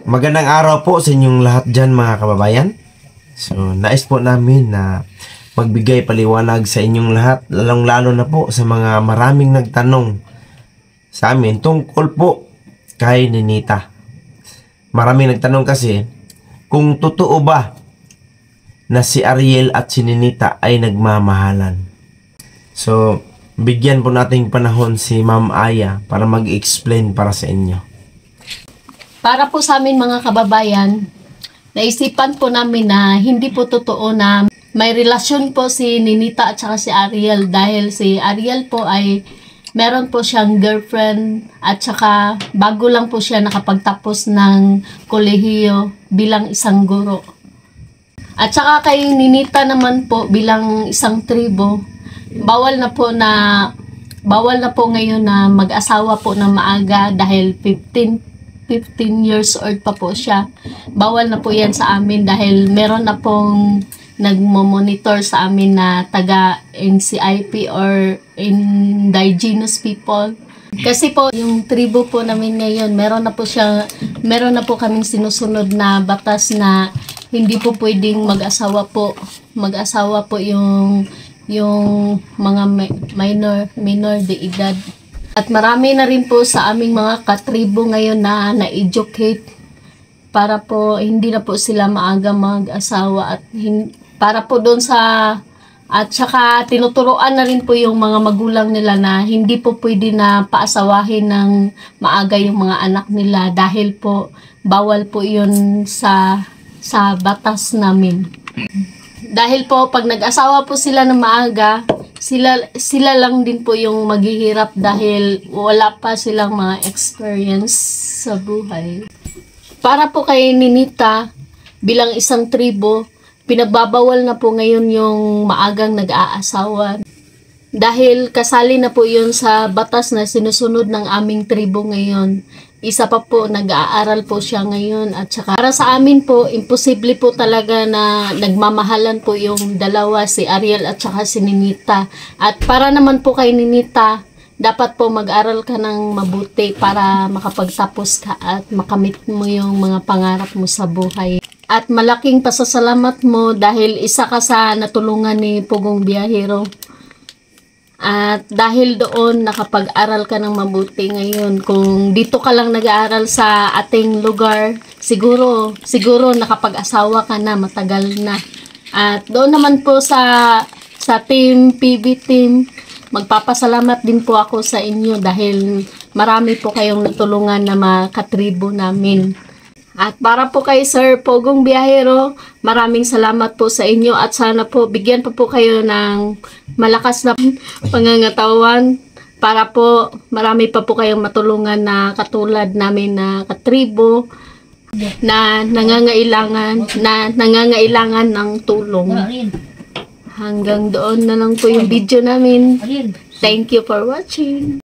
Magandang araw po sa inyong lahat dyan mga kababayan. So, nais po namin na magbigay paliwanag sa inyong lahat, lalong-lalo na po sa mga maraming nagtanong sa amin tungkol po kay Ninita. Maraming nagtanong kasi kung totoo ba na si Ariel at si Ninita ay nagmamahalan. So, bigyan po nating panahon si Ma'am Aya para mag-explain para sa inyo. Para po sa amin mga kababayan, naisipan po namin na hindi po totoo na may relasyon po si Ninita at saka si Ariel, dahil si Ariel po ay meron po siyang girlfriend at saka bago lang po siya nakapagtapos ng kolehiyo bilang isang guro. At saka kay Ninita naman po bilang isang tribo, bawal na po ngayon na mag-asawa po na maaga dahil 15 years old pa po siya. Bawal na po yan sa amin dahil meron na pong nagmo-monitor sa amin na taga NCIP or indigenous people. Kasi po yung tribo po namin ngayon, meron na po kaming sinusunod na batas na hindi po pwedeng mag-asawa po yung mga minor de edad. At marami na rin po sa aming mga katribo ngayon na na-educate para po hindi na po sila maaga mag-asawa at para po doon at saka tinuturoan na rin po yung mga magulang nila na hindi po pwede na paasawahin ng maaga yung mga anak nila dahil po bawal po yun sa batas namin. Dahil po pag nag-asawa po sila ng maaga, sila lang din po yung maghihirap dahil wala pa silang mga experience sa buhay. Para po kay Ninita, bilang isang tribo, pinagbabawal na po ngayon yung maagang nag-aasawa. Dahil kasali na po yun sa batas na sinusunod ng aming tribo ngayon. Isa pa po, nag-aaral po siya ngayon. At saka para sa amin po, imposible po talaga na nagmamahalan po yung dalawa, si Ariel at saka si Ninita. At para naman po kay Ninita, dapat po mag-aral ka ng mabuti para makapagtapos ka at makamit mo yung mga pangarap mo sa buhay. At malaking pasasalamat mo dahil isa ka sa natulungan ni Pugong Biyahero. At dahil doon nakapag-aral ka ng mabuti ngayon, kung dito ka lang nag-aaral sa ating lugar, siguro nakapag-asawa ka na, matagal na. At doon naman po sa team PB team, magpapasalamat din po ako sa inyo dahil marami po kayong natulungan na mga katribo namin. At para po kay Sir Pugong Biyahero, maraming salamat po sa inyo at sana po bigyan pa po kayo ng malakas na pangangatawan para po marami pa po kayong matulungan na katulad namin na katribo na nangangailangan ng tulong. Hanggang doon na lang po yung video namin. Thank you for watching.